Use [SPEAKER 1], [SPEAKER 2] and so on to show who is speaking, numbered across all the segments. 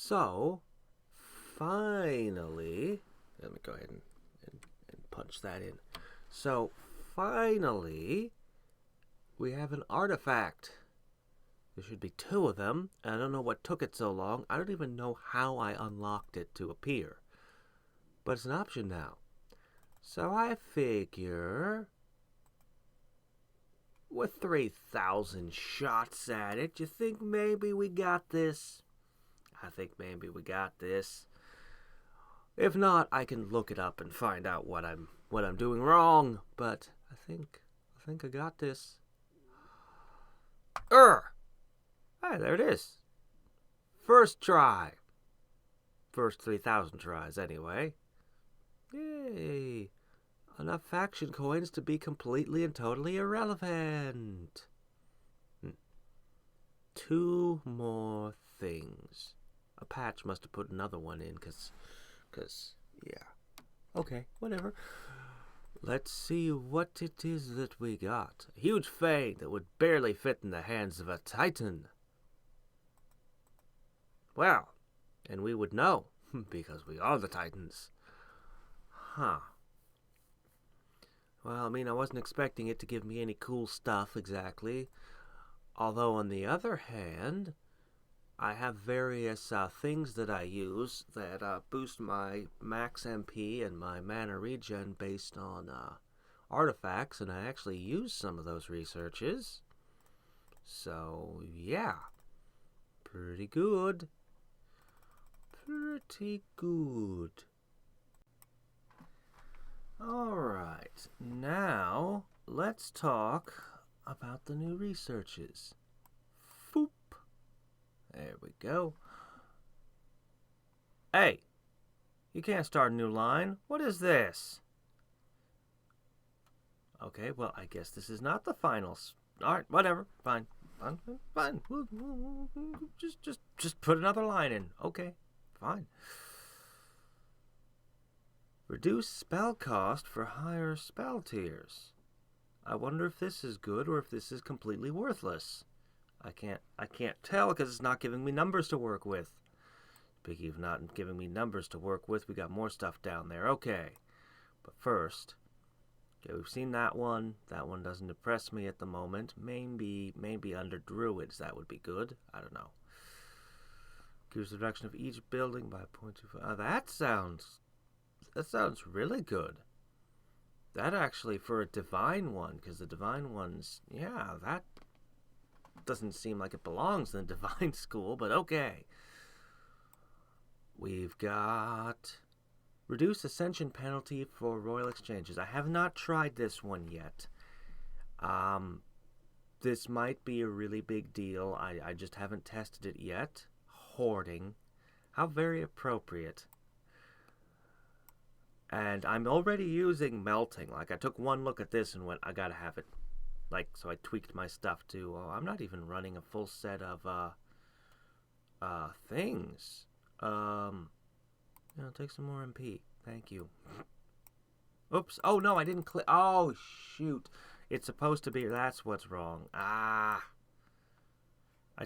[SPEAKER 1] So, finally, let me go ahead and punch that in. So, finally, we have an artifact. There should be two of them, and I don't know what took it so long. I don't even know how I unlocked it to appear. But it's an option now. So I figure, with 3,000 shots at it, you think maybe we got this? I think maybe we got this. If not, I can look it up and find out what I'm doing wrong. But I think I got this. Hey, there it is. First try. First 3,000 tries, anyway. Yay! Enough faction coins to be completely and totally irrelevant. Two more things. A patch must have put another one in, cause, yeah. Okay, whatever. Let's see what it is that we got. A huge fang that would barely fit in the hands of a titan. Well, and we would know, because we are the titans. Huh. Well, I mean, I wasn't expecting it to give me any cool stuff exactly. Although, on the other hand, I have various things that I use that boost my max MP and my mana regen based on artifacts, and I actually use some of those researches. So, yeah. Pretty good. Pretty good. Alright, now let's talk about the new researches. Foop. There we go. Hey, you can't start a new line. What is this? Okay, well, I guess this is not the finals. Alright, whatever. Fine. Fine. Just put another line in. Okay, fine. Reduce spell cost for higher spell tiers. I wonder if this is good or if this is completely worthless. I can't tell because it's not giving me numbers to work with. Speaking of not giving me numbers to work with, we got more stuff down there. Okay. But first, okay, we've seen that one. That one doesn't impress me at the moment. Maybe under druids that would be good. I don't know. Increase the reduction of each building by 0.25. That sounds really good. That actually, for a divine one, because the divine ones, yeah, that doesn't seem like it belongs in the divine school, but okay. We've got reduce ascension penalty for royal exchanges. I have not tried this one yet. This might be a really big deal. I just haven't tested it yet. Hoarding. How very appropriate. And I'm already using melting. Like, I took one look at this and went, I gotta have it. Like, so I tweaked my stuff too. Oh, I'm not even running a full set of, things. Take some more MP. Thank you. Oops. Oh, no, I didn't click. Oh, shoot. It's supposed to be, that's what's wrong. I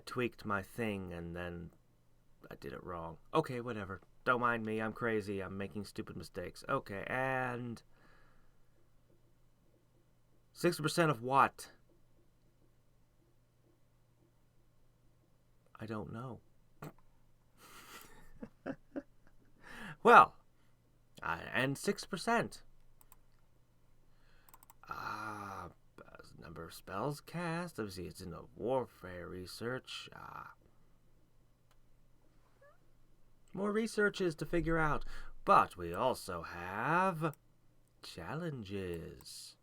[SPEAKER 1] tweaked my thing and then I did it wrong. Okay, whatever. Don't mind me, I'm crazy, I'm making stupid mistakes. Okay, and 60% of what? I don't know. Well, and 6%. Number of spells cast. Obviously, it's in the warfare research. More researches to figure out. But we also have challenges.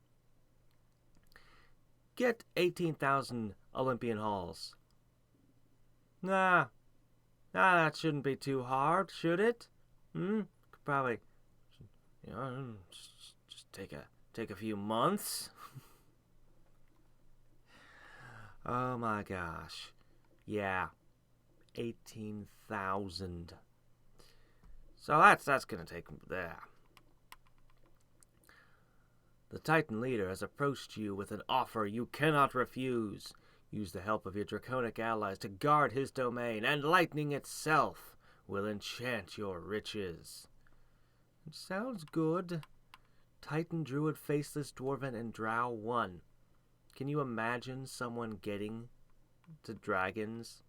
[SPEAKER 1] Get 18,000 Olympian halls. Nah, that shouldn't be too hard, should it? Could probably, just take a few months. Oh my gosh. Yeah. 18,000. So that's gonna take there. The Titan leader has approached you with an offer you cannot refuse. Use the help of your draconic allies to guard his domain and lightning itself will enchant your riches. It sounds good. Titan, Druid, Faceless, Dwarven, and Drow 1. Can you imagine someone getting to Dragons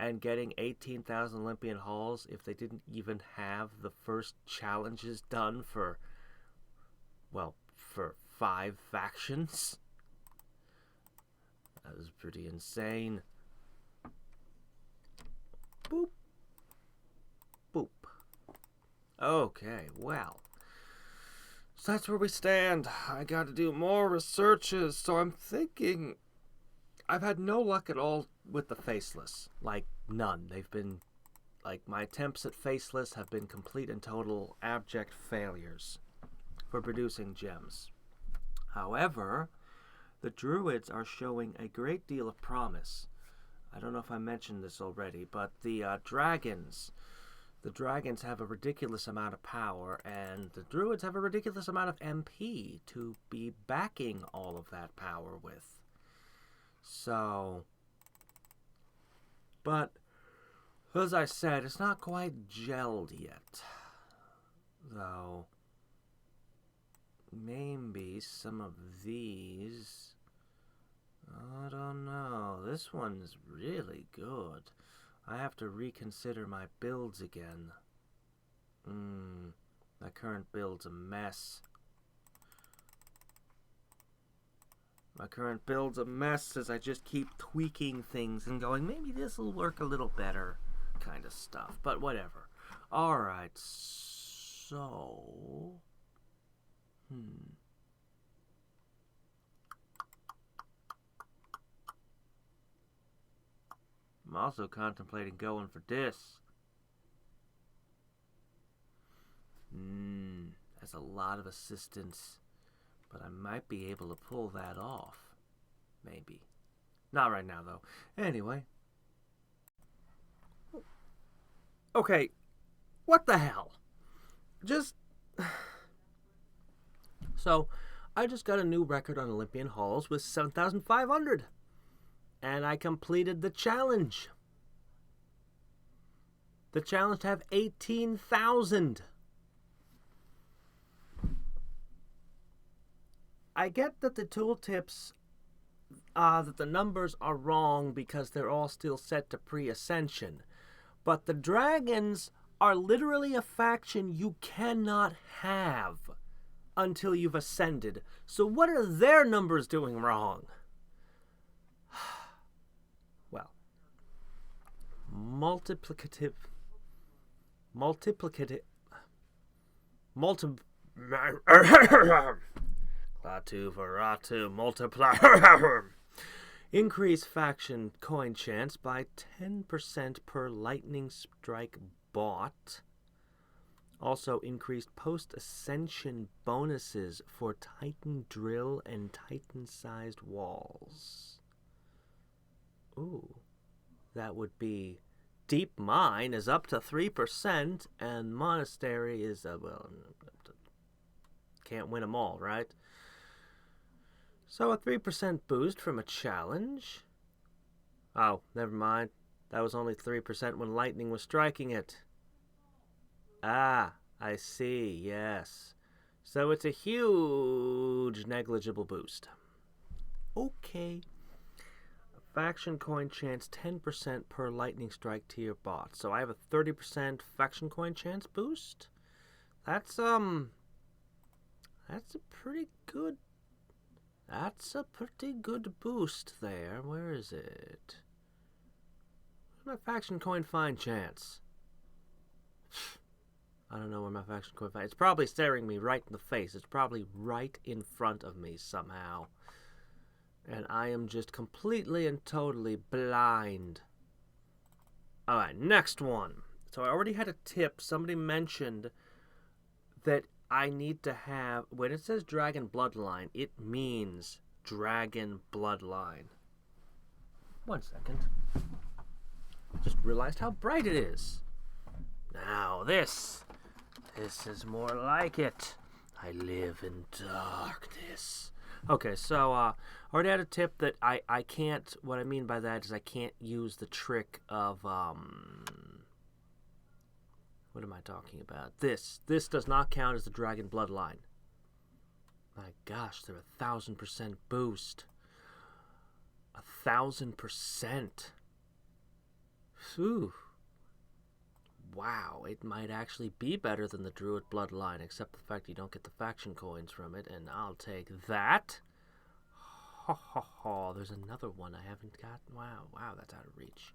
[SPEAKER 1] and getting 18,000 Olympian Halls if they didn't even have the first challenges done for 5 factions? That was pretty insane. Boop. Boop. Okay, well. So that's where we stand. I gotta do more researches, so I'm thinking... I've had no luck at all with the Faceless. Like, none. They've been... Like, my attempts at Faceless have been complete and total abject failures for producing gems. However, the Druids are showing a great deal of promise. I don't know if I mentioned this already, but the Dragons have a ridiculous amount of power, and the Druids have a ridiculous amount of MP to be backing all of that power with. So, but, as I said, it's not quite gelled yet. Though, maybe some of these, I don't know. This one's really good. I have to reconsider my builds again. My current build's a mess. My current build's a mess as I just keep tweaking things and going, maybe this will work a little better kind of stuff. But whatever. Alright, so... I'm also contemplating going for this. That's a lot of assistance. But I might be able to pull that off. Maybe. Not right now, though. Anyway. Okay. What the hell? So, I just got a new record on Olympian Halls with 7,500. And I completed the challenge. The challenge to have 18,000. I get that the tooltips, that the numbers are wrong because they're all still set to pre-ascension. But the Dragons are literally a faction you cannot have until you've ascended. So what are their numbers doing wrong? Well, multiplicative, Latu Varatu multiply. Increase faction coin chance by 10% per lightning strike bought. Also increased post-ascension bonuses for Titan drill and Titan-sized walls. Ooh, that would be Deep Mine is up to 3%, and Monastery is, can't win them all, right? So a 3% boost from a challenge. Oh, never mind. That was only 3% when lightning was striking it. Ah, I see, yes. So it's a huge negligible boost. Okay. Faction coin chance 10% per lightning strike tier bot. So I have a 30% faction coin chance boost. That's a pretty good boost there. Where is it? Where's my faction coin find chance? I don't know where my faction coin find. It's probably staring me right in the face. It's probably right in front of me somehow. And I am just completely and totally blind. Alright, next one. So I already had a tip. Somebody mentioned that I need to have... When it says Dragon Bloodline, it means Dragon Bloodline. 1 second. Just realized how bright it is. Now this is more like it. I live in darkness. Okay, so I already had a tip that I can't, what I mean by that is I can't use the trick of What am I talking about? This. This does not count as the dragon bloodline. My gosh, they're 1,000% boost. 1,000%. Phew. Wow, it might actually be better than the druid bloodline, except the fact you don't get the faction coins from it, and I'll take that. Ha ha ha, there's another one I haven't got. Wow, that's out of reach.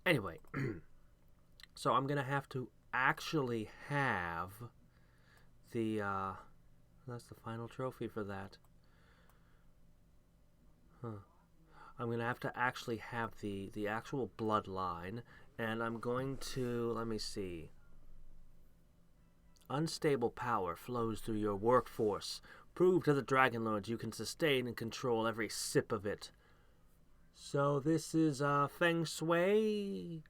[SPEAKER 1] Anyway, so I'm going to have to actually have the, that's the final trophy for that. Huh. I'm going to have to actually have the actual bloodline, and I'm going to, let me see. Unstable power flows through your workforce. Prove to the Dragon Lords you can sustain and control every sip of it. So this is Feng Shui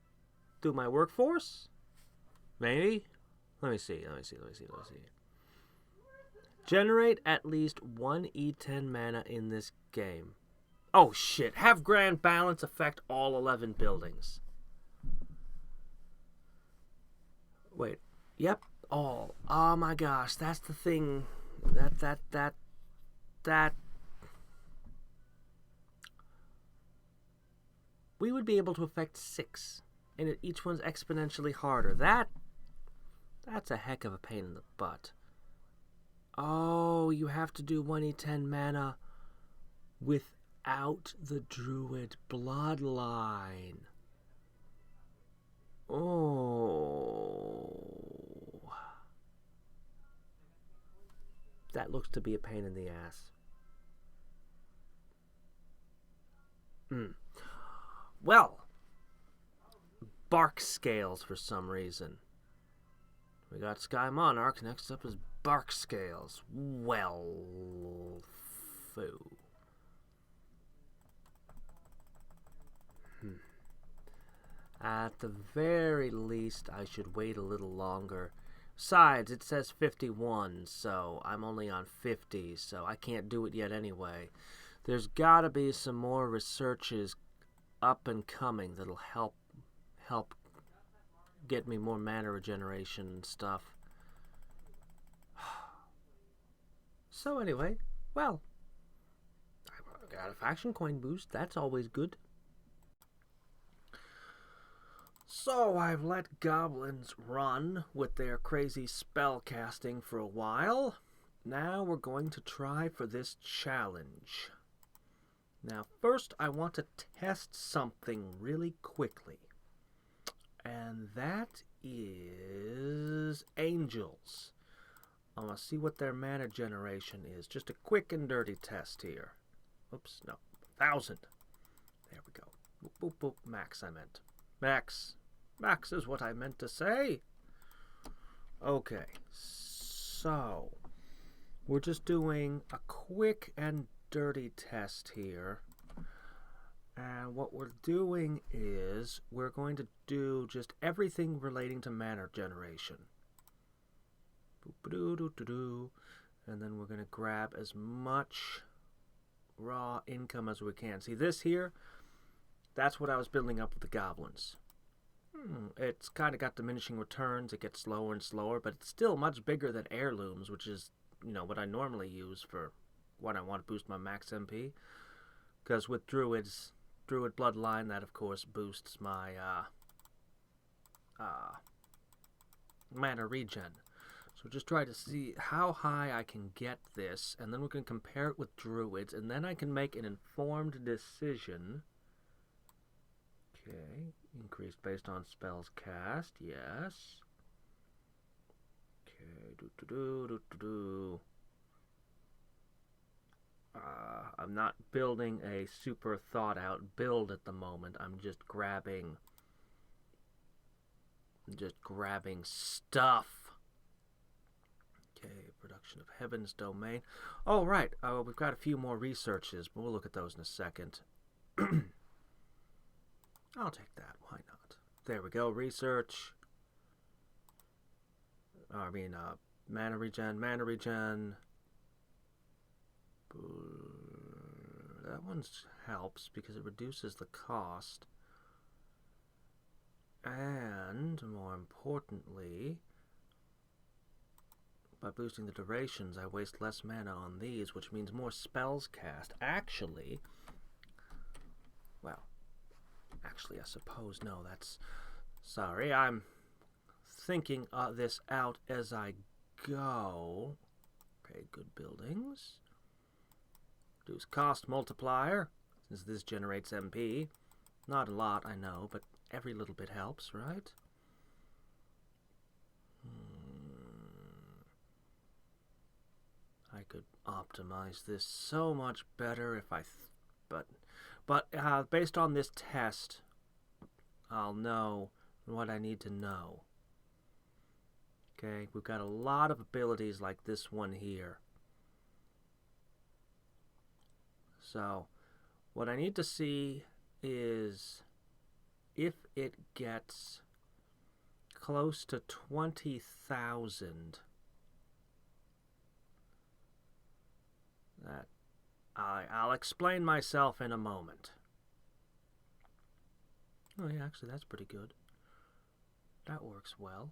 [SPEAKER 1] through my workforce? Maybe? Let me see. Generate at least 1 E10 mana in this game. Oh shit, have Grand Balance affect all 11 buildings. Wait, yep, all. Oh my gosh, that's the thing. That. We would be able to affect 6, and each one's exponentially harder. That's a heck of a pain in the butt. Oh, you have to do 1 E10 mana without the druid bloodline. Oh. That looks to be a pain in the ass. Well, bark scales for some reason. We got Sky Monarchs, next up is bark scales. Well, foo. At the very least, I should wait a little longer. Besides, it says 51, so I'm only on 50, so I can't do it yet anyway. There's gotta be some more researches up and coming that'll help get me more mana regeneration and stuff. So anyway, well, I got a faction coin boost. That's always good. So I've let goblins run with their crazy spell casting for a while. Now we're going to try for this challenge. Now first I want to test something really quickly. And that is angels. I want to see what their mana generation is. Just a quick and dirty test here. Oops, no. 1,000. There we go. Boop, boop, boop. Max, I meant. Max. Max is what I meant to say. Okay. So, we're just doing a quick and dirty test here. And what we're doing is we're going to do just everything relating to mana generation. And then we're going to grab as much raw income as we can. See this here? That's what I was building up with the goblins. It's kind of got diminishing returns. It gets slower and slower, but it's still much bigger than heirlooms, which is, you know, what I normally use for when I want to boost my max MP. Because with druid bloodline, that of course boosts my mana regen. So just try to see how high I can get this, and then we can compare it with druids, and then I can make an informed decision. Okay, increased based on spells cast, yes. Okay, I'm not building a super thought out build at the moment. I'm just grabbing stuff. Okay, production of Heaven's Domain. Oh, right. We've got a few more researches, but we'll look at those in a second. I'll take that. Why not? There we go. Research. Mana regen. That one helps because it reduces the cost. And And more importantly, by boosting the durations, I waste less mana on these, which means more spells cast. Actually, well, actually, I suppose, no, that's... Sorry, I'm thinking this out as I go. Okay, good buildings. Reduce cost multiplier, since this generates MP. Not a lot, I know, but every little bit helps, right? I could optimize this so much better if I... But based on this test, I'll know what I need to know. Okay, we've got a lot of abilities like this one here. So, what I need to see is if it gets close to 20,000. I'll explain myself in a moment. Oh yeah, actually that's pretty good. That works well.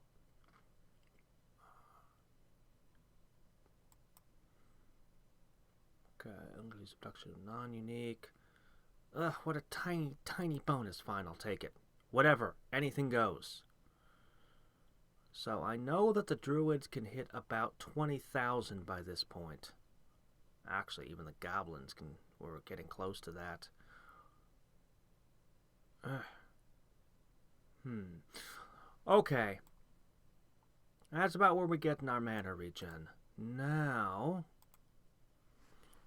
[SPEAKER 1] Okay, increase abduction non-unique. Ugh, what a tiny, tiny bonus. Fine, I'll take it. Whatever, anything goes. So I know that the druids can hit about 20,000 by this point. Actually, even the goblins were getting close to that. Okay. That's about where we get in our mana regen. Now,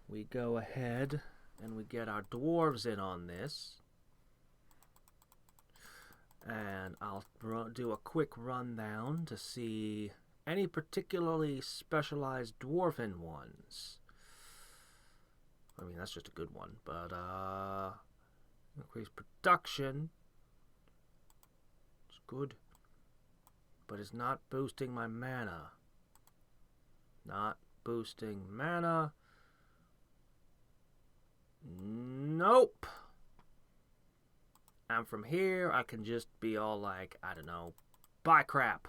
[SPEAKER 1] we go ahead and we get our dwarves in on this. And I'll do a quick rundown to see any particularly specialized dwarven ones. I mean, that's just a good one, but, increase production. It's good, but it's not boosting my mana. Not boosting mana. Nope. And from here, I can just be all like, I don't know, buy crap.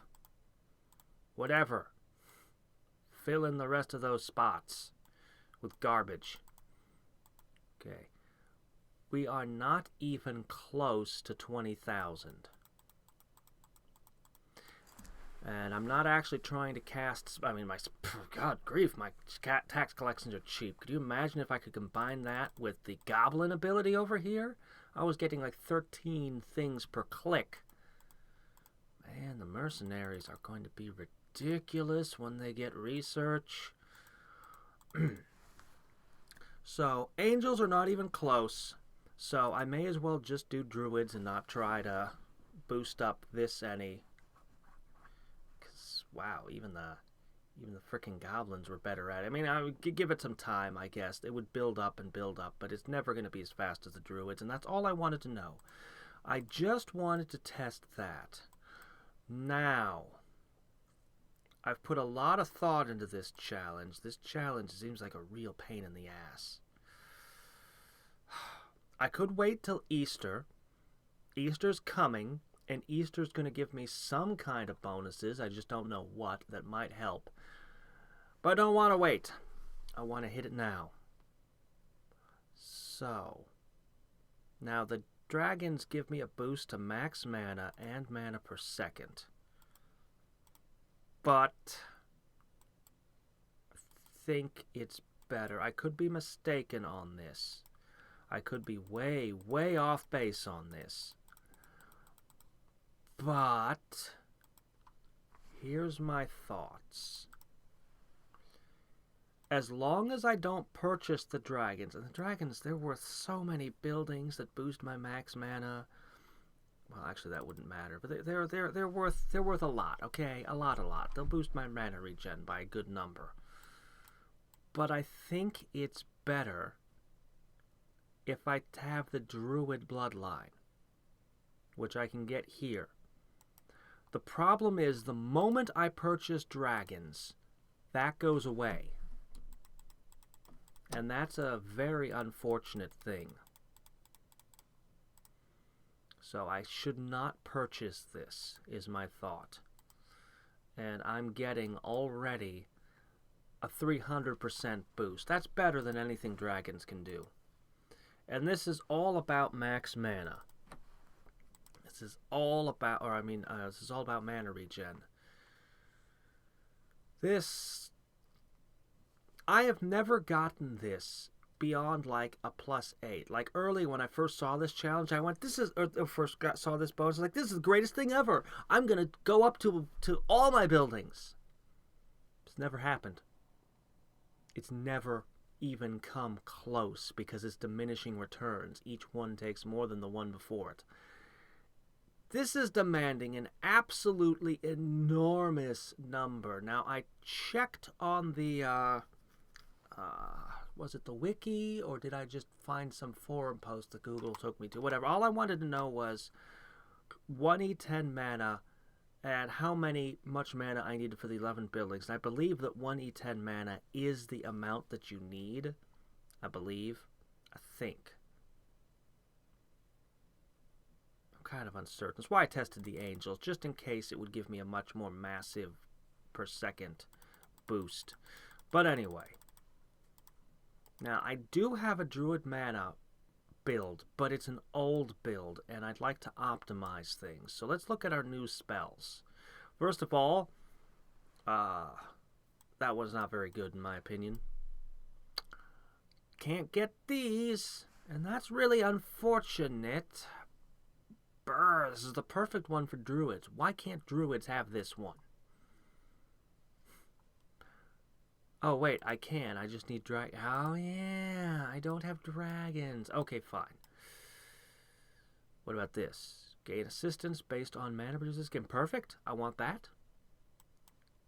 [SPEAKER 1] Whatever. Fill in the rest of those spots with garbage. Okay. We are not even close to 20,000. And I'm not actually trying to cast... I mean, God grief, my tax collections are cheap. Could you imagine if I could combine that with the goblin ability over here? I was getting like 13 things per click. Man, the mercenaries are going to be ridiculous when they get research. So, angels are not even close. So, I may as well just do druids and not try to boost up this any. Because, wow, even the frickin' goblins were better at it. I mean, I would give it some time, I guess. It would build up, but it's never going to be as fast as the druids, and that's all I wanted to know. I just wanted to test that. Now, I've put a lot of thought into this challenge. This challenge seems like a real pain in the ass. I could wait till Easter. Easter's coming, and Easter's going to give me some kind of bonuses. I just don't know what that might help. But I don't want to wait. I want to hit it now. So, now the dragons give me a boost to max mana and mana per second. But I think it's better. I could be mistaken on this. I could be way, way off base on this. But here's my thoughts. As long as I don't purchase the dragons, and the dragons, they're worth so many buildings that boost my max mana. Well, actually, that wouldn't matter, but they're worth a lot. Okay, a lot. They'll boost my mana regen by a good number. But I think it's better if I have the druid bloodline, which I can get here. The problem is, the moment I purchase dragons, that goes away. And that's a very unfortunate thing. So I should not purchase this, is my thought. And I'm getting already a 300% boost. That's better than anything dragons can do. And this is all about max mana. This is all about, this is all about mana regen. I have never gotten this beyond like a +8. Like early when I first saw this challenge, I went, saw this bonus, I was like, this is the greatest thing ever. I'm going to go up to all my buildings. It's never happened. It's never even come close because it's diminishing returns. Each one takes more than the one before it. This is demanding an absolutely enormous number. Now, I checked on the, was it the wiki, or did I just find some forum post that Google took me to? Whatever. All I wanted to know was 1e10 mana and how much mana I needed for the 11 buildings. And I believe that 1e10 mana is the amount that you need. I think. Kind of uncertain. That's why I tested the angels, just in case it would give me a much more massive per second boost. But anyway, now I do have a druid mana build, but it's an old build, and I'd like to optimize things. So let's look at our new spells. First of all, that was not very good in my opinion. Can't get these, and that's really unfortunate. Brr, this is the perfect one for druids. Why can't druids have this one? Oh, wait, I can. I just need oh, yeah, I don't have dragons. Okay, fine. What about this? Gain assistance based on mana produces skin. Perfect. I want that.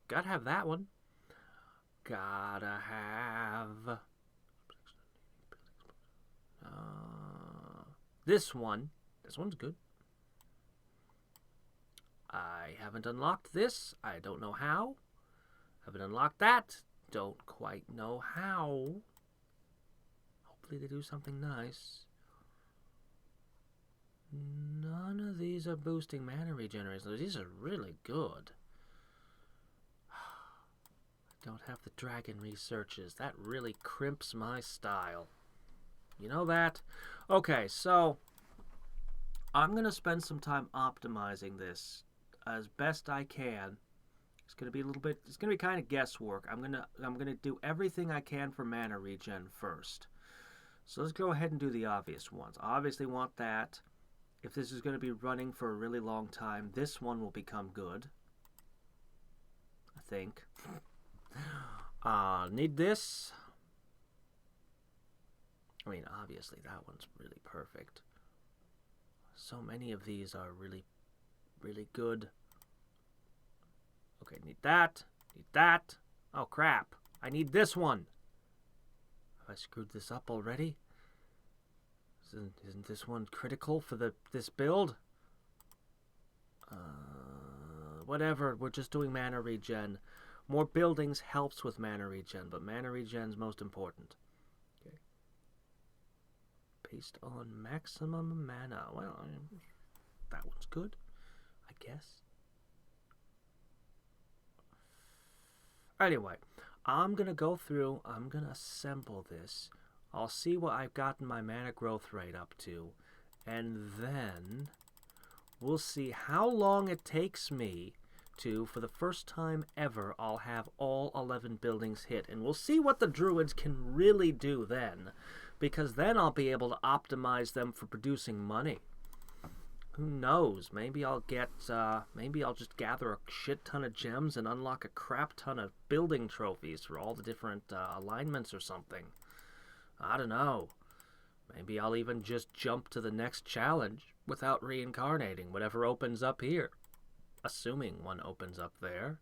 [SPEAKER 1] Gotta have that one. Gotta have... this one. This one's good. I haven't unlocked this. I don't know how. Haven't unlocked that. Don't quite know how. Hopefully they do something nice. None of these are boosting mana regeneration. These are really good. I don't have the dragon researches. That really crimps my style. You know that? Okay, so I'm going to spend some time optimizing this as best I can. It's going to be a little bit, it's going to be kind of guesswork. I'm going to do everything I can for mana regen first. So let's go ahead and do the obvious ones. I obviously want that. If this is going to be running for a really long time, this one will become good. I think. Need this. I mean, obviously that one's really perfect. So many of these are really good. Okay, need that. Need that. Oh, crap. I need this one. Have I screwed this up already? Isn't this one critical for this build? Whatever. We're just doing mana regen. More buildings helps with mana regen, but mana regen's most important. Okay. Based on maximum mana. Well, that one's good, I guess. Anyway, I'm going to go through, I'm going to assemble this. I'll see what I've gotten my mana growth rate up to, and then we'll see how long it takes me to, for the first time ever, I'll have all 11 buildings hit, and we'll see what the druids can really do then, because then I'll be able to optimize them for producing money. Who knows? Maybe I'll just gather a shit ton of gems and unlock a crap ton of building trophies for all the different alignments or something. I don't know. Maybe I'll even just jump to the next challenge without reincarnating whatever opens up here. Assuming one opens up there.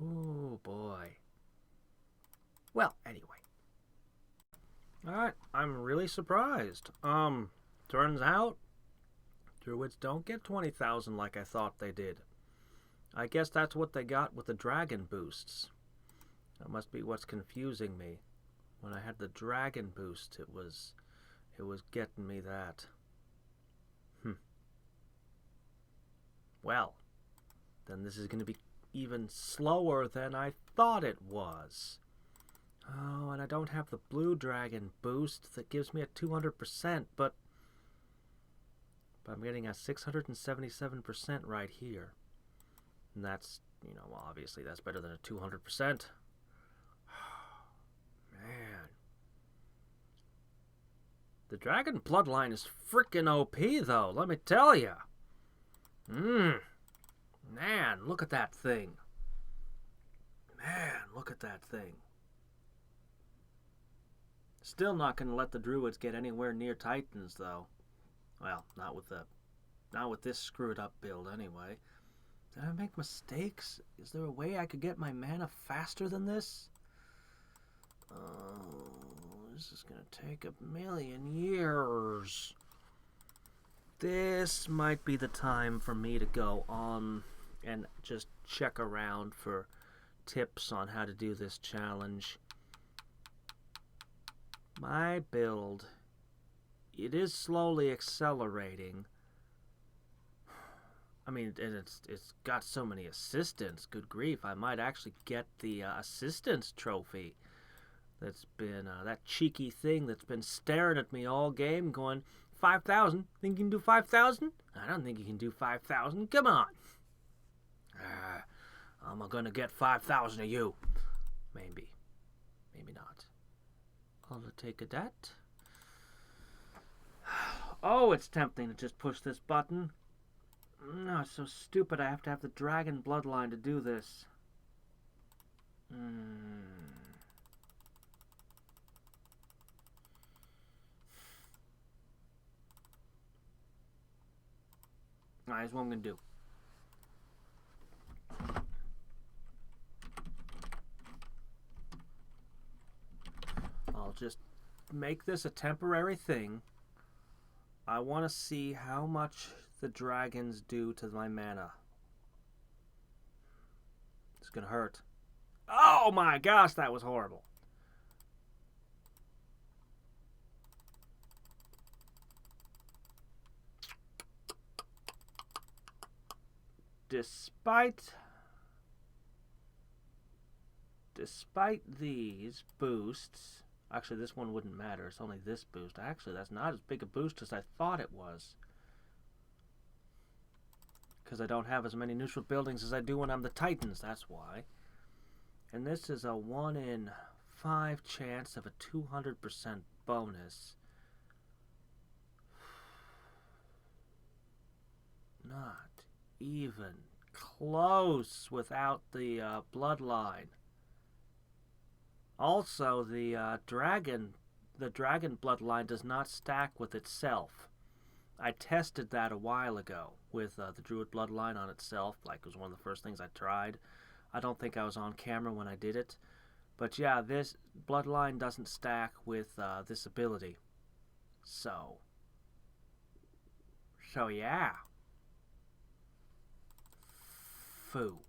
[SPEAKER 1] Oh boy. Well, anyway. Alright, I'm really surprised. Turns out, druids don't get 20,000 like I thought they did. I guess that's what they got with the dragon boosts. That must be what's confusing me. When I had the dragon boost, it was getting me that. Well, then this is going to be even slower than I thought it was. Oh, and I don't have the blue dragon boost that gives me a 200%, but I'm getting a 677% right here. And that's, well, obviously that's better than a 200%. Man. The dragon bloodline is freaking OP, though, let me tell ya. Man, look at that thing. Man, look at that thing. Still not going to let the druids get anywhere near titans, though. Well, not with this screwed up build, anyway. Did I make mistakes? Is there a way I could get my mana faster than this? Oh, this is going to take a million years. This might be the time for me to go on and just check around for tips on how to do this challenge. My build, it is slowly accelerating. I mean, and it's got so many assistants. Good grief, I might actually get the assistance trophy. That's been that cheeky thing that's been staring at me all game, going 5,000. Think you can do 5,000? I don't think you can do 5,000. Come on. I'm gonna get 5,000 of you. Maybe not. I'll take a debt. Oh, it's tempting to just push this button. No, it's so stupid. I have to have the dragon bloodline to do this. Alright, that's what I'm going to do. I'll just make this a temporary thing. I want to see how much the dragons do to my mana. It's going to hurt. Oh my gosh, that was horrible. Despite these boosts, actually this one wouldn't matter, it's only this boost. Actually, that's not as big a boost as I thought it was. Because I don't have as many neutral buildings as I do when I'm the Titans, that's why. And this is a 1 in 5 chance of a 200% bonus. Not even close without the bloodline. Also, the dragon bloodline does not stack with itself. I tested that a while ago with the druid bloodline on itself. Like, it was one of the first things I tried. I don't think I was on camera when I did it, but yeah, this bloodline doesn't stack with this ability. So yeah. Foo.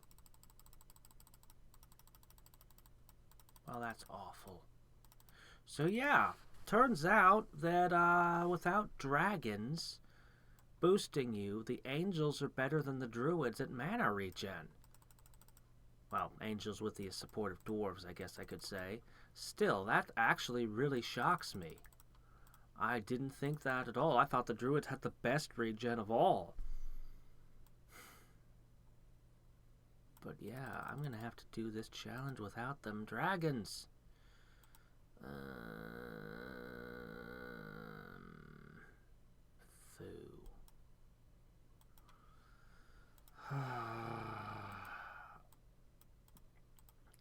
[SPEAKER 1] Well, that's awful. So yeah, turns out that without dragons boosting you, the angels are better than the druids at mana regen. Well, angels with the support of dwarves, I guess I could say. Still, that actually really shocks me. I didn't think that at all. I thought the druids had the best regen of all. But yeah, I'm going to have to do this challenge without them dragons. Foo.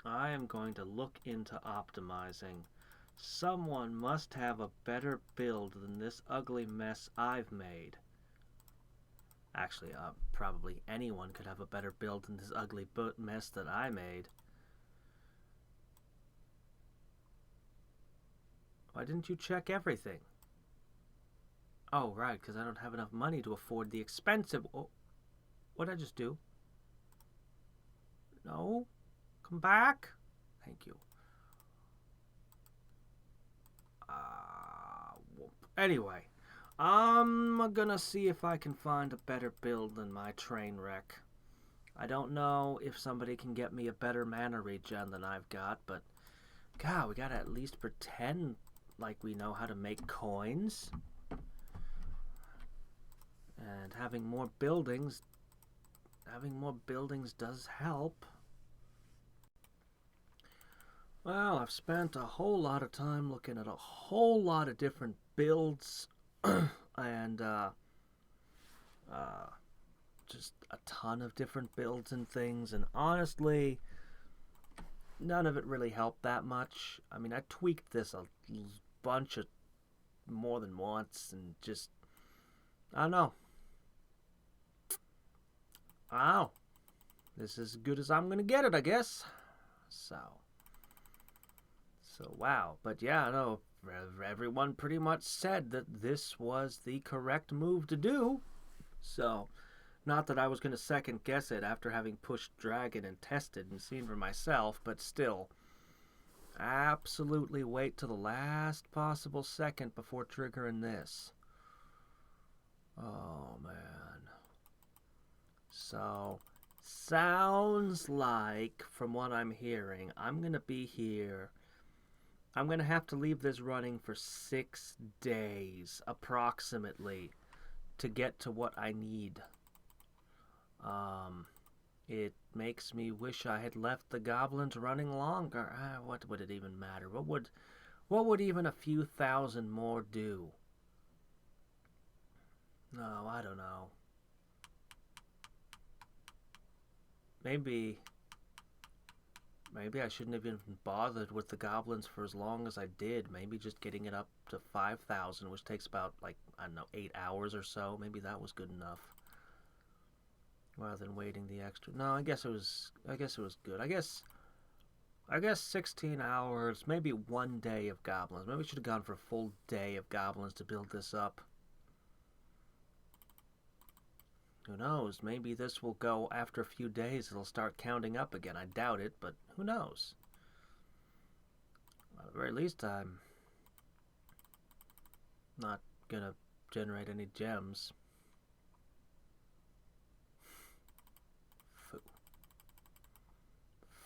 [SPEAKER 1] I am going to look into optimizing. Someone must have a better build than this ugly mess I've made. Actually, probably anyone could have a better build than this ugly mess that I made. Why didn't you check everything? Oh, right, because I don't have enough money to afford the expensive... Oh, what did I just do? No? Come back? Thank you. Anyway, I'm gonna see if I can find a better build than my train wreck. I don't know if somebody can get me a better mana regen than I've got, but God, we gotta at least pretend like we know how to make coins. And having more buildings does help. Well, I've spent a whole lot of time looking at a whole lot of different builds and just a ton of different builds and things, and honestly, none of it really helped that much. I mean, I tweaked this a bunch of more than once, and just, I don't know. Wow. This is as good as I'm gonna get it, I guess. So wow. But yeah, no, everyone pretty much said that this was the correct move to do. So, not that I was going to second guess it after having pushed Dragon and tested and seen for myself, but still, absolutely wait till the last possible second before triggering this. Oh, man. So, sounds like, from what I'm hearing, I'm going to be here. I'm going to have to leave this running for 6 days, approximately, to get to what I need. It makes me wish I had left the goblins running longer. What would it even matter? What would even a few thousand more do? No, I don't know. Maybe I shouldn't have even bothered with the goblins for as long as I did. Maybe just getting it up to 5,000, which takes about, like, I don't know, 8 hours or so. Maybe that was good enough. Rather than waiting the extra. No, I guess it was good. I guess 16 hours, maybe 1 day of goblins. Maybe we should have gone for a full day of goblins to build this up. Who knows? Maybe this will go after a few days. It'll start counting up again. I doubt it, but who knows? At the very least, I'm not gonna generate any gems.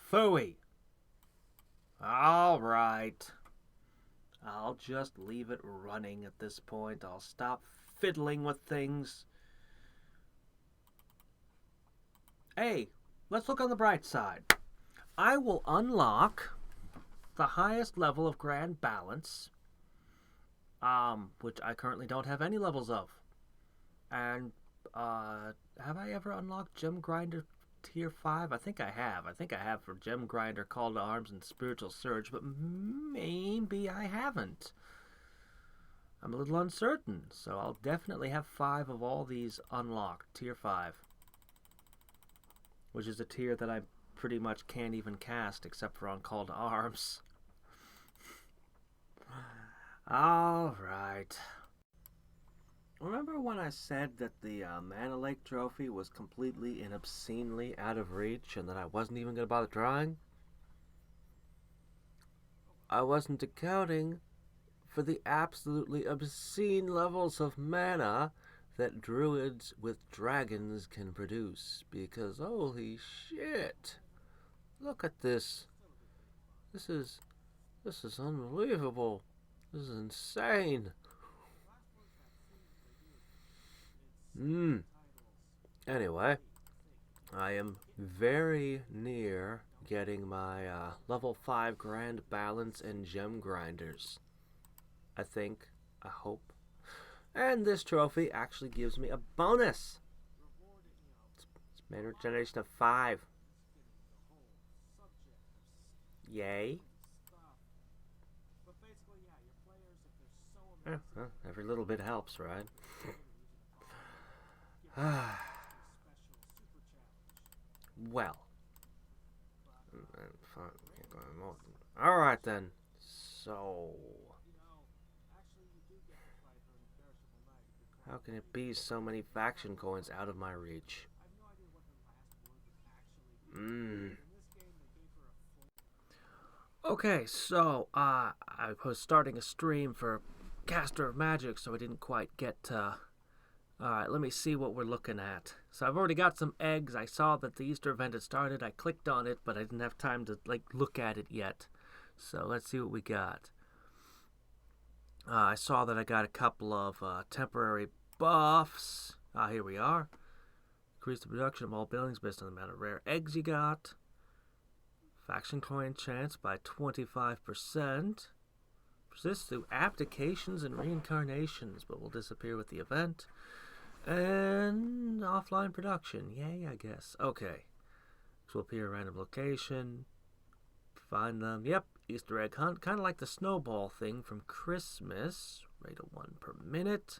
[SPEAKER 1] Phooey! Alright. I'll just leave it running at this point. I'll stop fiddling with things. Hey, let's look on the bright side. I will unlock the highest level of Grand Balance, which I currently don't have any levels of. And, have I ever unlocked Gem Grinder Tier 5? I think I have. I think I have for Gem Grinder, Call to Arms, and Spiritual Surge, but maybe I haven't. I'm a little uncertain, so I'll definitely have 5 of all these unlocked, Tier 5. Which is a tier that I pretty much can't even cast except for on Call to Arms. Alright. Remember when I said that the Mana Lake trophy was completely and obscenely out of reach and that I wasn't even going to bother trying? I wasn't accounting for the absolutely obscene levels of mana that druids with dragons can produce, because holy shit, look at this. This is unbelievable. This is insane. Anyway, I am very near getting my level 5 Grand Balance and Gem Grinders. I think, I hope. And this trophy actually gives me a bonus. It's mana regeneration of 5. Yay. Well, every little bit helps, right? Well. Alright then. So, how can it be so many faction coins out of my reach? Okay, so I was starting a stream for
[SPEAKER 2] caster of magic, so I didn't quite get to... Alright, let me see what we're looking at. So I've already got some eggs. I saw that the Easter event had started. I clicked on it, but I didn't have time to look at it yet. So let's see what we got. I saw that I got a couple of temporary buffs. Here we are. Increase the production of all buildings based on the amount of rare eggs you got. Faction coin chance by 25%. Persists through abdications and reincarnations, but will disappear with the event. And offline production. Yay, I guess. Okay. This will appear at a random location. Find them. Yep. Easter egg hunt. Kind of like the snowball thing from Christmas. Rate of 1 per minute.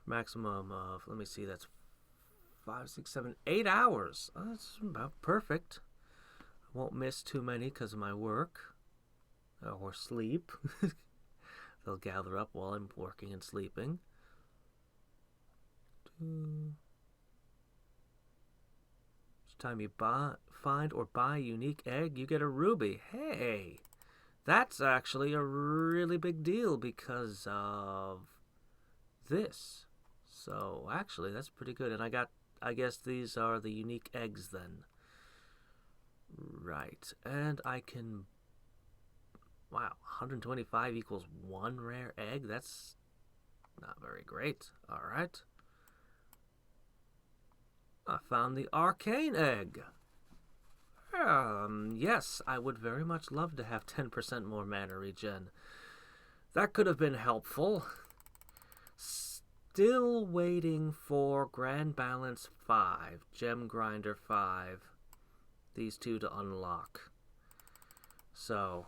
[SPEAKER 2] Maximum of, let me see, that's 5, 6, 7, 8 hours. Oh, that's about perfect. I won't miss too many because of my work. Or sleep. They'll gather up while I'm working and sleeping. Each time you find or buy a unique egg, you get a ruby. Hey, that's actually a really big deal because of this. So actually, that's pretty good. And I guess these are the unique eggs then. Right, and I can... Wow, 125 equals 1 rare egg? That's not very great. Alright. I found the arcane egg. Yes, I would very much love to have 10% more mana regen. That could have been helpful. Still waiting for Grand Balance 5, Gem Grinder 5. These two to unlock. So...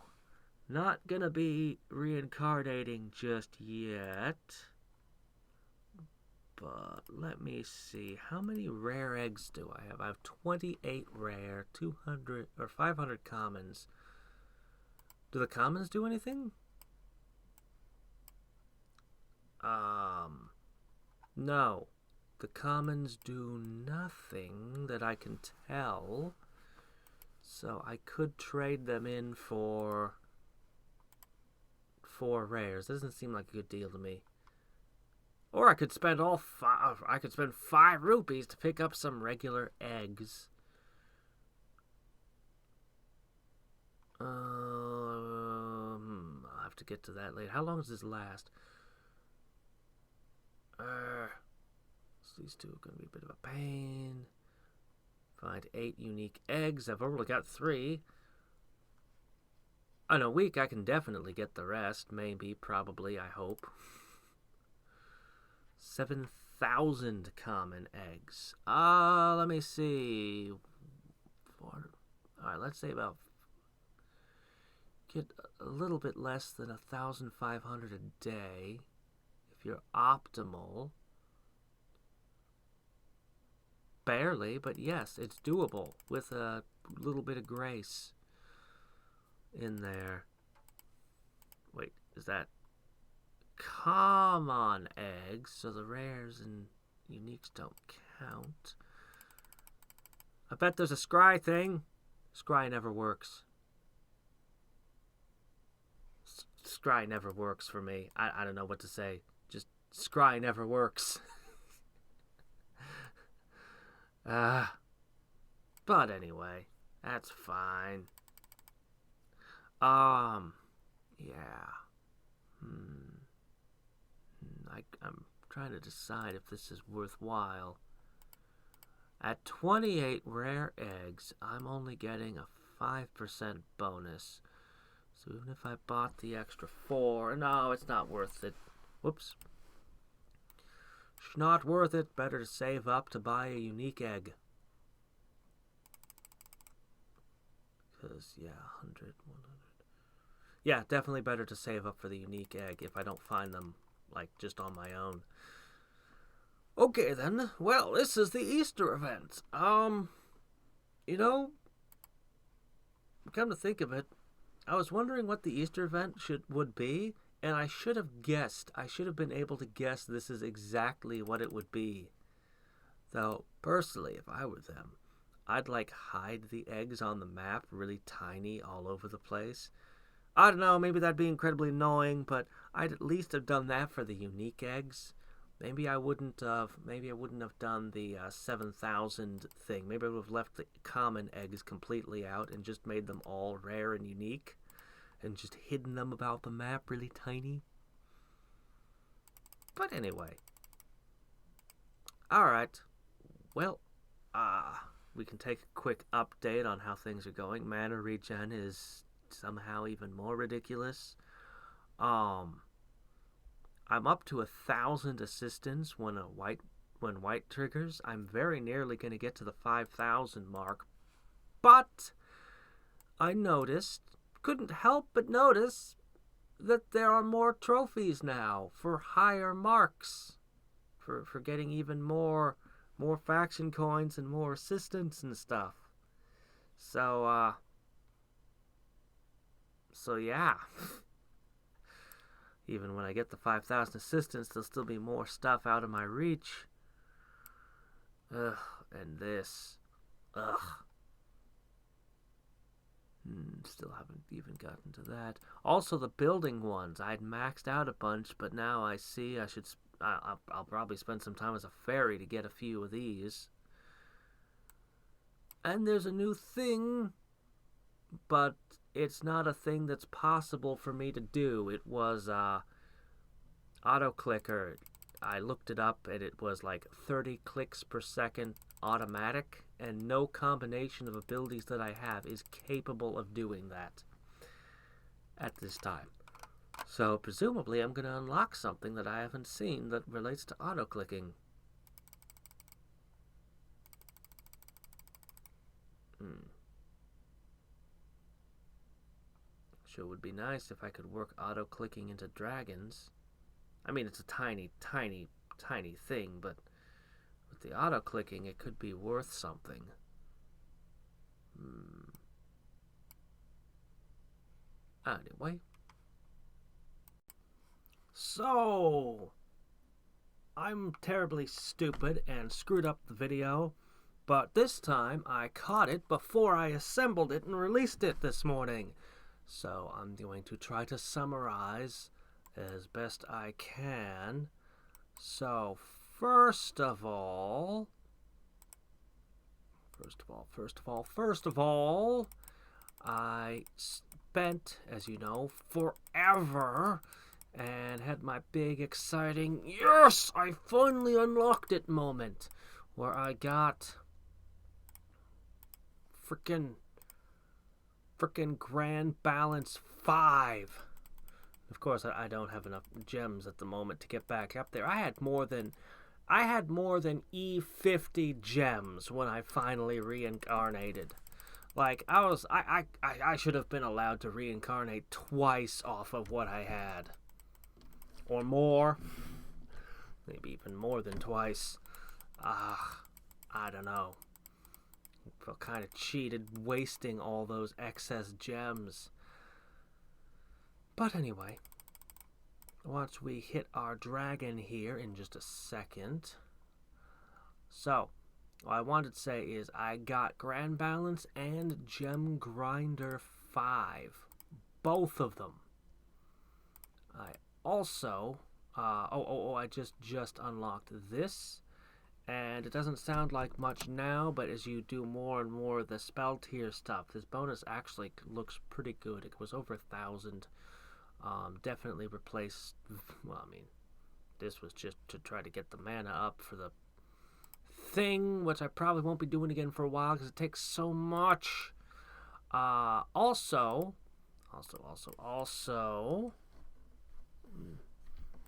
[SPEAKER 2] not gonna be reincarnating just yet. But let me see. How many rare eggs do I have? I have 28 rare, 200 or 500 commons. Do the commons do anything? No. The commons do nothing that I can tell. So I could trade them in for 4 rares. Doesn't seem like a good deal to me. Or I could spend all 5. I could spend 5 rupees to pick up some regular eggs. I'll have to get to that later. How long does this last? So these two are going to be a bit of a pain. Find 8 unique eggs. I've only got 3. In a week, I can definitely get the rest. Maybe, probably, I hope. 7,000 common eggs. Let me see. Alright, let's say about... get a little bit less than 1,500 a day. If you're optimal. Barely, but yes, it's doable. With a little bit of grace in there. Wait, is that common eggs? So the rares and uniques don't count. I bet there's a scry thing. Scry never works. Scry never works for me. I don't know what to say. Just scry never works. But anyway, that's fine. Yeah. I'm trying to decide if this is worthwhile. At 28 rare eggs, I'm only getting a 5% bonus. So even if I bought the extra 4, no, it's not worth it. Whoops. It's not worth it. Better to save up to buy a unique egg. Because, yeah, 100, 100. Yeah, definitely better to save up for the unique egg if I don't find them, like, just on my own. Okay, then. Well, this is the Easter event. You know, come to think of it, I was wondering what the Easter event would be, and I should have guessed. I should have been able to guess this is exactly what it would be. Though, personally, if I were them, I'd, like, hide the eggs on the map really tiny all over the place. I don't know, maybe that'd be incredibly annoying, but I'd at least have done that for the unique eggs. Maybe I wouldn't have. Maybe I wouldn't have done the 7,000 thing. Maybe I would have left the common eggs completely out and just made them all rare and unique, and just hidden them about the map really tiny. But anyway, all right. Well, we can take a quick update on how things are going. Mana regen is somehow even more ridiculous. I'm up to 1,000 assistance when white triggers. I'm very nearly going to get to the 5,000 mark, but I couldn't help but notice that there are more trophies now for higher marks, for getting even more faction coins and more assistance and stuff. So yeah. Even when I get the 5,000 assistance, there'll still be more stuff out of my reach. Ugh, and this. Ugh. Still haven't even gotten to that. Also, the building ones. I'd maxed out a bunch, but now I see I'll probably spend some time as a fairy to get a few of these. And there's a new thing, but it's not a thing that's possible for me to do. It was auto clicker. I looked it up and it was like 30 clicks per second automatic, and no combination of abilities that I have is capable of doing that at this time. So presumably I'm going to unlock something that I haven't seen that relates to auto clicking. Sure would be nice if I could work auto-clicking into dragons. I mean, it's a tiny, tiny, tiny thing, but with the auto-clicking, it could be worth something. Anyway. So, I'm terribly stupid and screwed up the video, but this time I caught it before I assembled it and released it this morning. So I'm going to try to summarize as best I can. So first of all, I spent, as you know, forever and had my big exciting, yes, I finally unlocked it moment, where I got frickin' Grand Balance 5. Of course, I don't have enough gems at the moment to get back up there. I had more than E50 gems when I finally reincarnated. Like, I should have been allowed to reincarnate twice off of what I had. Or more. Maybe even more than twice. I don't know. I felt kind of cheated wasting all those excess gems. But anyway, once we hit our dragon here in just a second. So, what I wanted to say is I got Grand Balance and Gem Grinder 5. Both of them. I also, I just unlocked this. And it doesn't sound like much now, but as you do more and more of the spell tier stuff, this bonus actually looks pretty good. It was over 1,000. Definitely replaced, well, I mean, this was just to try to get the mana up for the thing, which I probably won't be doing again for a while because it takes so much. Also,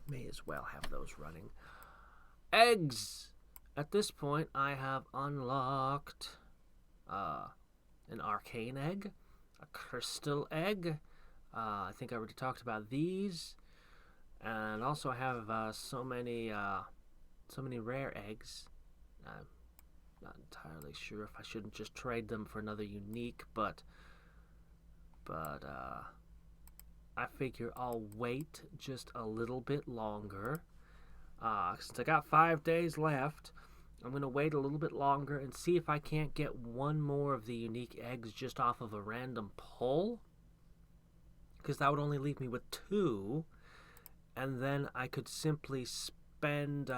[SPEAKER 2] may as well have those running. Eggs! At this point, I have unlocked an arcane egg, a crystal egg. I think I already talked about these, and also I have so many rare eggs. I'm not entirely sure if I shouldn't just trade them for another unique, but I figure I'll wait just a little bit longer. Since I got 5 days left, I'm going to wait a little bit longer and see if I can't get one more of the unique eggs just off of a random pull. because that would only leave me with 2, and then I could simply spend,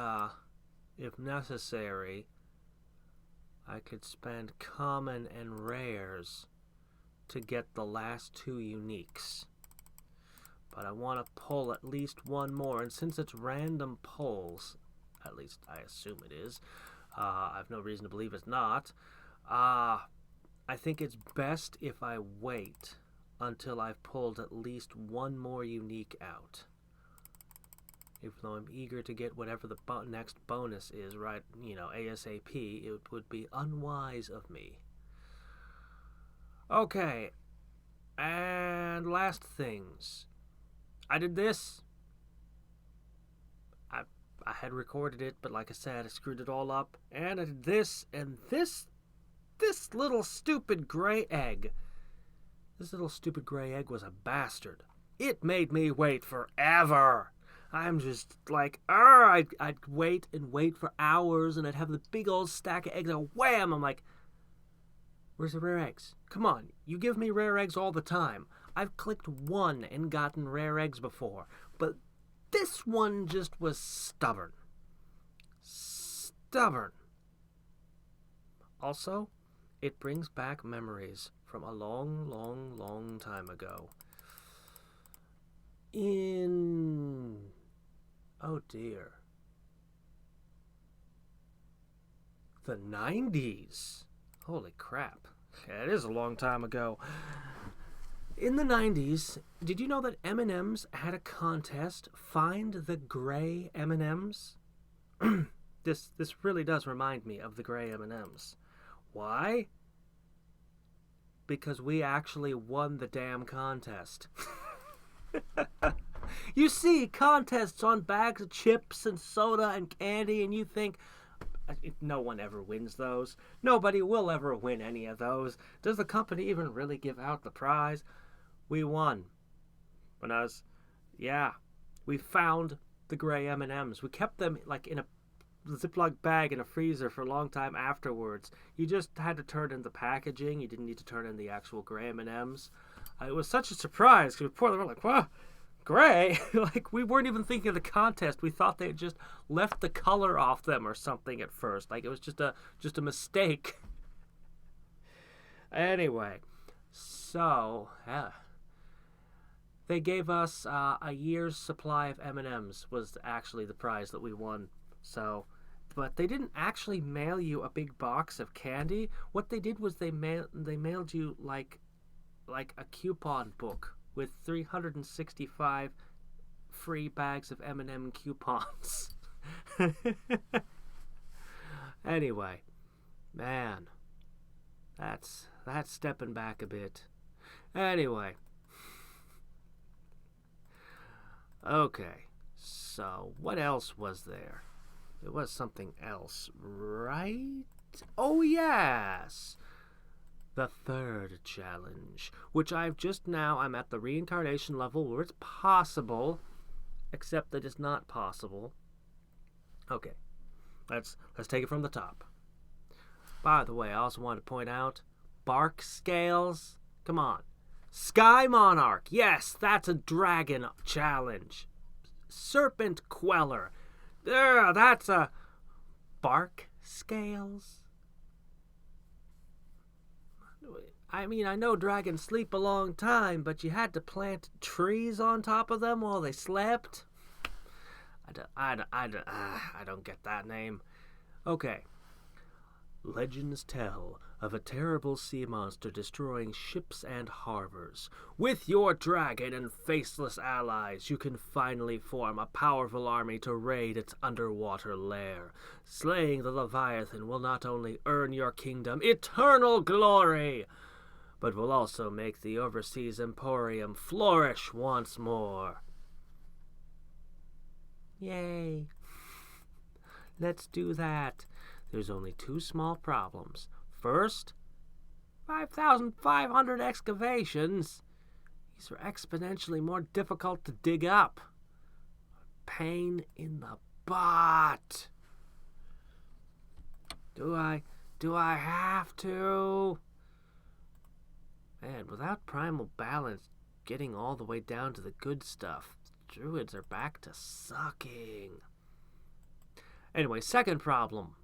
[SPEAKER 2] if necessary, I could spend common and rares to get the last 2 uniques. But I want to pull at least one more, and since it's random pulls, at least I assume it is, I have no reason to believe it's not, I think it's best if I wait until I've pulled at least one more unique out. Even though I'm eager to get whatever the next bonus is, right, ASAP, it would be unwise of me. Okay, and last things. I did this. I had recorded it, but like I said, I screwed it all up. And I did this, and this little stupid gray egg. This little stupid gray egg was a bastard. It made me wait forever. I'm just like, I'd wait and wait for hours, and I'd have the big old stack of eggs, and wham! I'm like, where's the rare eggs? Come on, you give me rare eggs all the time. I've clicked 1 and gotten rare eggs before, but this one just was stubborn. Stubborn. Also, it brings back memories from a long, long, long time ago. Oh dear. The 90s. Holy crap. Yeah, it is a long time ago. In the 90s, did you know that M&M's had a contest, Find the Gray M&M's? This really does remind me of the gray M&M's. Why? Because we actually won the damn contest. You see contests on bags of chips and soda and candy, and you think, no one ever wins those. Nobody will ever win any of those. Does the company even really give out the prize? We won. We found the gray M&Ms. We kept them like in a Ziploc bag in a freezer for a long time afterwards. You just had to turn in the packaging. You didn't need to turn in the actual gray M&Ms. It was such a surprise because before they were like, "Wow, gray!" Like we weren't even thinking of the contest. We thought they had just left the color off them or something at first. Like it was just a mistake. Anyway, so they gave us a year's supply of M&Ms was actually the prize that we won. So, but they didn't actually mail you a big box of candy. What they did was they mailed you like a coupon book with 365 free bags of M&M coupons. Anyway, man, that's stepping back a bit. Anyway, okay, so what else was there? It was something else, right? Oh, yes! The third challenge, which I'm at the reincarnation level where it's possible, except that it's not possible. Okay, let's take it from the top. By the way, I also want to point out, bark scales, come on. Sky Monarch, yes, that's a dragon challenge. Serpent Queller, that's a bark scales. I mean, I know dragons sleep a long time, but you had to plant trees on top of them while they slept? I don't get that name. Okay. Legends tell of a terrible sea monster destroying ships and harbors. With your dragon and faceless allies, you can finally form a powerful army to raid its underwater lair. Slaying the Leviathan will not only earn your kingdom eternal glory, but will also make the overseas emporium flourish once more. Yay. Let's do that. There's only 2 small problems. First, 5,500 excavations. These are exponentially more difficult to dig up. Pain in the butt. Do I have to? Man, without primal balance, getting all the way down to the good stuff. Druids are back to sucking. Anyway, second problem.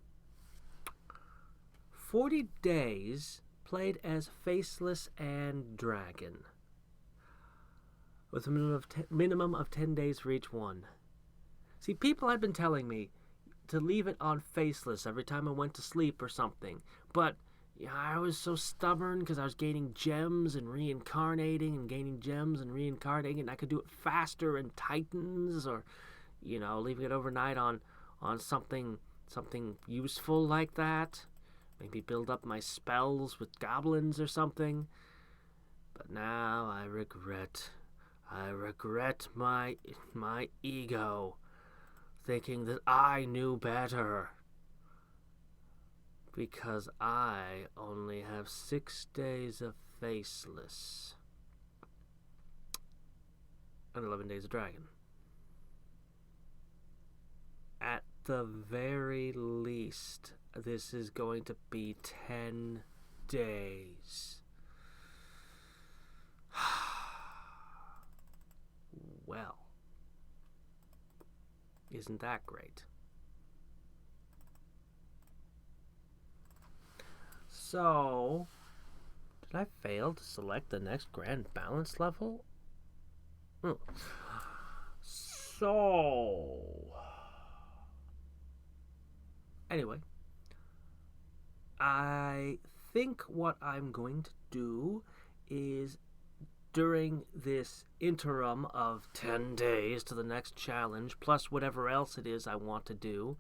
[SPEAKER 2] 40 days played as Faceless and Dragon, with a minimum of 10 days for each one. See, people had been telling me to leave it on Faceless every time I went to sleep or something, but I was so stubborn because I was gaining gems and reincarnating and gaining gems and reincarnating, and I could do it faster in Titans, or, leaving it overnight on something useful like that. Maybe build up my spells with goblins or something. But now I regret my ego, thinking that I knew better. Because I only have 6 days of Faceless. And 11 days of Dragon. At the very least, this is going to be 10 days. Well, isn't that great? So, did I fail to select the next grand balance level? So, anyway, I think what I'm going to do is, during this interim of 10 days to the next challenge, plus whatever else it is I want to do,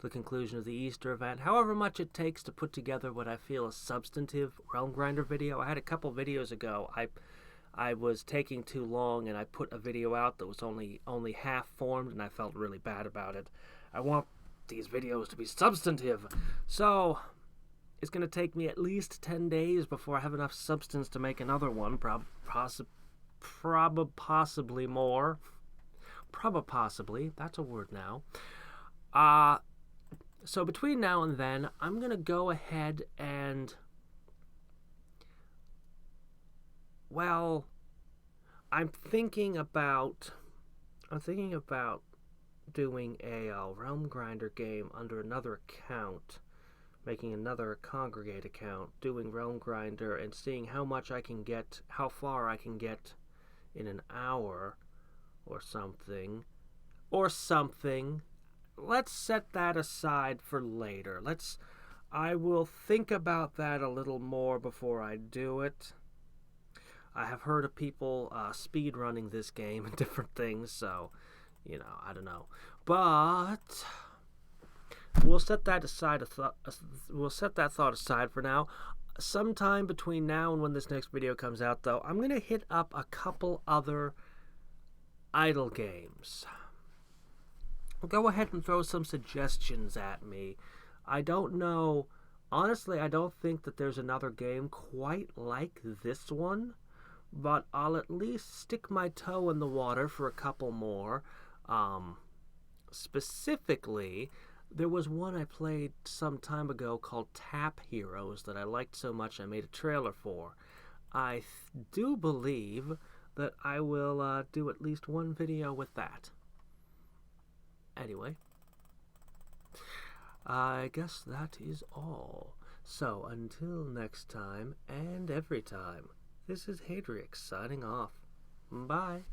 [SPEAKER 2] the conclusion of the Easter event, however much it takes to put together what I feel a substantive Realm Grinder video. I had a couple videos ago, I was taking too long, and I put a video out that was only half formed, and I felt really bad about it. I want these videos to be substantive, so it's going to take me at least 10 days before I have enough substance to make another one, possibly more. Possibly, that's a word now. So between now and then, I'm going to go ahead and, well, I'm thinking about doing a Realm Grinder game under another account, making another Congregate account, doing Realm Grinder, and seeing how far I can get in an hour or something. Let's set that aside for later. I will think about that a little more before I do it. I have heard of people speed running this game and different things, so, I don't know. But we'll set that thought aside for now. Sometime between now and when this next video comes out, though, I'm going to hit up a couple other idle games. Go ahead and throw some suggestions at me. I don't know. Honestly, I don't think that there's another game quite like this one, but I'll at least stick my toe in the water for a couple more. Specifically, there was one I played some time ago called Tap Heroes that I liked so much I made a trailer for. I do believe that I will do at least one video with that. Anyway, I guess that is all. So, until next time, and every time, this is Hadrix signing off. Bye.